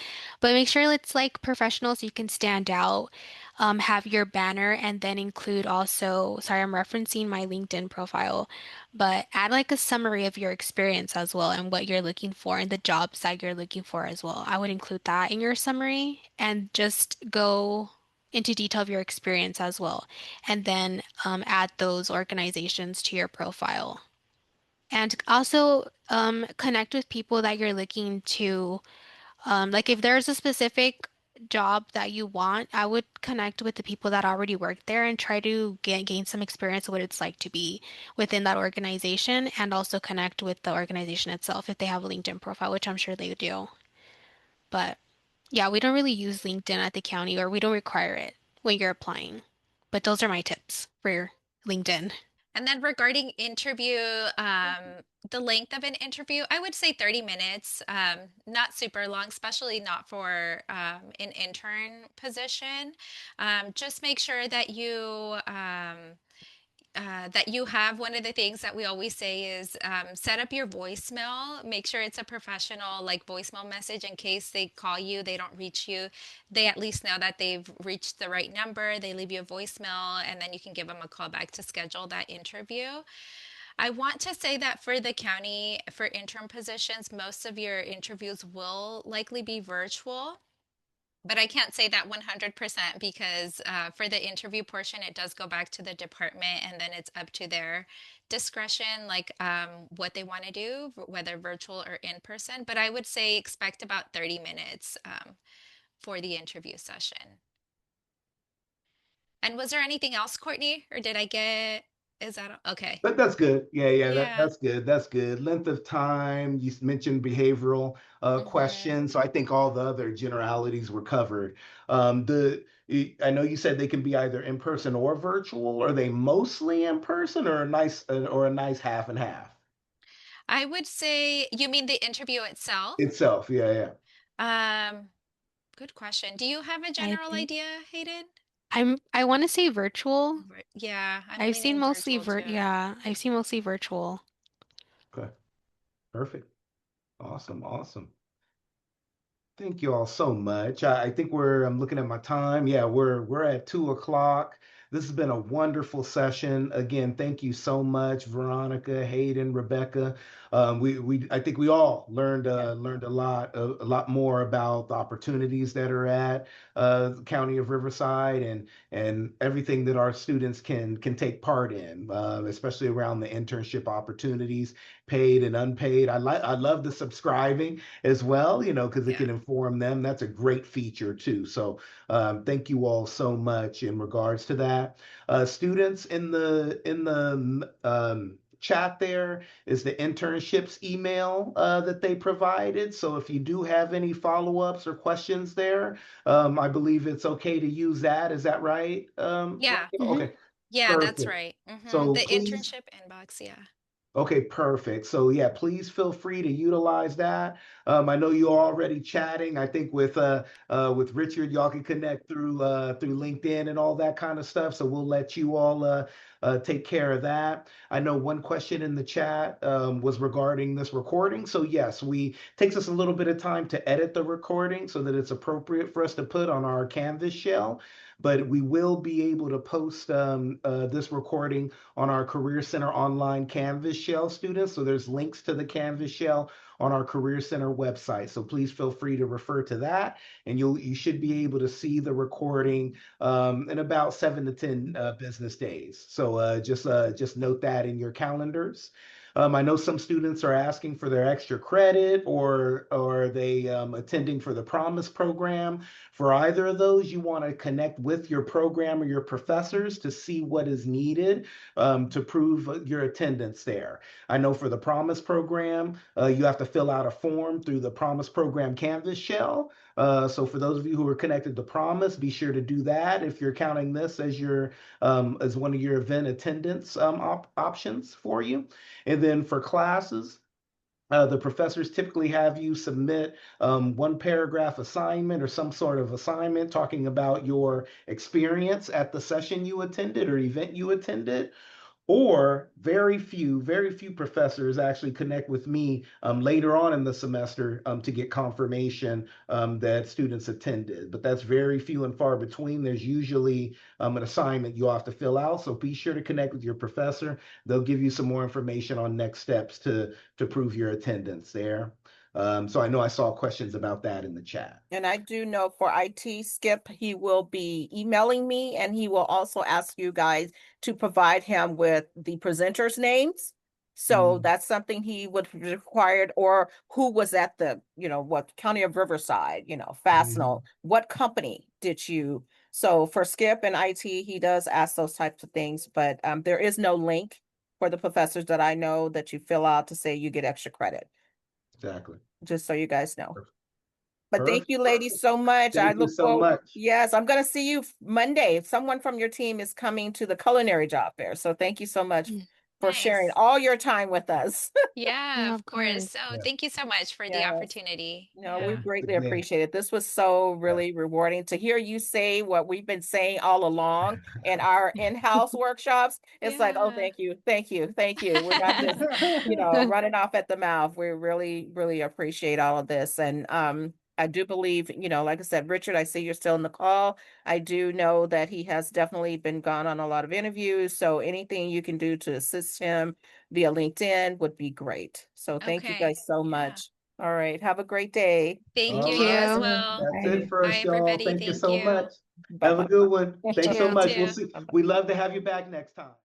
But make sure it's like professional so you can stand out. Have your banner and then include also, sorry, I'm referencing my LinkedIn profile, but add like a summary of your experience as well and what you're looking for and the jobs that you're looking for as well. I would include that in your summary and just go into detail of your experience as well. And then add those organizations to your profile. And also connect with people that you're looking to like if there's a specific job that you want, I would connect with the people that already work there and try to gain some experience of what it's like to be within that organization and also connect with the organization itself if they have a LinkedIn profile, which I'm sure they do. But yeah, we don't really use LinkedIn at the county or we don't require it when you're applying. But those are my tips for LinkedIn. And then regarding interview, the length of an interview, I would say 30 minutes, not super long, especially not for an intern position. Just make sure that you have one of the things that we always say is set up your voicemail. Make sure it's a professional like voicemail message in case they call you, they don't reach you. They at least know that they've reached the right number. They leave you a voicemail, and then you can give them a call back to schedule that interview. I want to say that for the county, for intern positions, most of your interviews will likely be virtual. But I can't say that 100% because for the interview portion, it does go back to the department and then it's up to their discretion, like what they want to do, whether virtual or in person. But I would say expect about 30 minutes for the interview session. And was there anything else, Courtney, or did I get, is that okay? But that's good. Yeah, Yeah. that's good. That's good. Length of time, you mentioned behavioral Mm-hmm. questions. So I think all the other generalities were covered. I know you said they can be either in person or virtual. Are they mostly in person or a nice half and half I would say, you mean the interview itself? itself? Yeah. Um, Good question. Do you have a I general think idea, Hayden? I want to say virtual. Yeah, I'm I've seen leaning mostly virtual too. yeah, I've seen mostly virtual. Okay. Perfect. Awesome. Thank you all so much. I think I'm looking at my time. Yeah, we're at 2 o'clock. This has been a wonderful session. Again, thank you so much, Veronica, Hayden, Rebecca. I think we all learned a lot more about the opportunities that are at the County of Riverside and everything that our students can take part in, especially around the internship opportunities, paid and unpaid. I love the subscribing as well, because it Yeah. can inform them. That's a great feature too. So thank you all so much in regards to that. Students in the chat there is the internships email that they provided. So if you do have any follow-ups or questions there, I believe it's okay to use that. Is that right? Yeah. Hmm. Okay, Yeah, that's perfect. right. So The please. internship inbox, yeah. Okay, perfect. So yeah, please feel free to utilize that. I know you're already chatting. I think with Richard, y'all can connect through LinkedIn and all that kind of stuff. So we'll let you all take care of that. I know one question in the chat was regarding this recording. So yes, we takes us a little bit of time to edit the recording so that it's appropriate for us to put on our Canvas shell. But we will be able to post this recording on our Career Center online Canvas shell, students. So there's links to the Canvas shell on our Career Center website. So please feel free to refer to that, and you should be able to see the recording in about 7 to 10 business days. So just note that in your calendars. I know some students are asking for their extra credit, or are they attending for the Promise program. For either of those, you want to connect with your program or your professors to see what is needed to prove your attendance there. I know for the Promise program, you have to fill out a form through the Promise program Canvas shell. So for those of you who are connected to Promise, be sure to do that if you're counting this as one of your event attendance options for you. And then for classes, the professors typically have you submit one paragraph assignment or some sort of assignment talking about your experience at the session you attended or event you attended. Or very few professors actually connect with me later on in the semester to get confirmation that students attended. But that's very few and far between. There's usually an assignment you'll have to fill out. So be sure to connect with your professor. They'll give you some more information on next steps to prove your attendance there. So I know I saw questions about that in the chat. And I do know for IT, Skip, he will be emailing me and he will also ask you guys to provide him with the presenters' names. So Mhm. that's something he would required, or who was at the, what County of Riverside, Mhm. Fastenal, what company did you? So for Skip and IT, he does ask those types of things, but there is no link for the professors that I know that you fill out to say you get extra credit, Exactly. just so you guys know. But thank you, ladies, Perfect. so much. I Thank you look so forward. much. Yes, I'm going to see you Monday. Someone from your team is coming to the culinary job fair. So thank you so much Mm. for sharing Nice. all your time with us. Yeah, Oh, of of course. course. So Yeah. thank you so much for the Yes. opportunity. No, we Yeah. greatly Again, appreciate it. This was so really rewarding to hear you say what we've been saying all along in our in-house workshops. It's like, oh, Yeah. thank you, thank you, thank you. We're not just, running off at the mouth. We really, really appreciate all of this. And I do believe, like I said, Richard, I see you're still in the call. I do know that he has definitely been gone on a lot of interviews. So anything you can do to assist him via LinkedIn would be great. So thank you Okay. guys so Yeah. much. All right. Have a great day. Thank you. Thank all You as right. you. well. That's Bye. it for Bye, us, y'all. everybody. Thank you Thank so you. much. Have a Bye-bye. good one. You Thanks so You too. much. We'll too. see. Bye-bye. We'd love to have you back next time.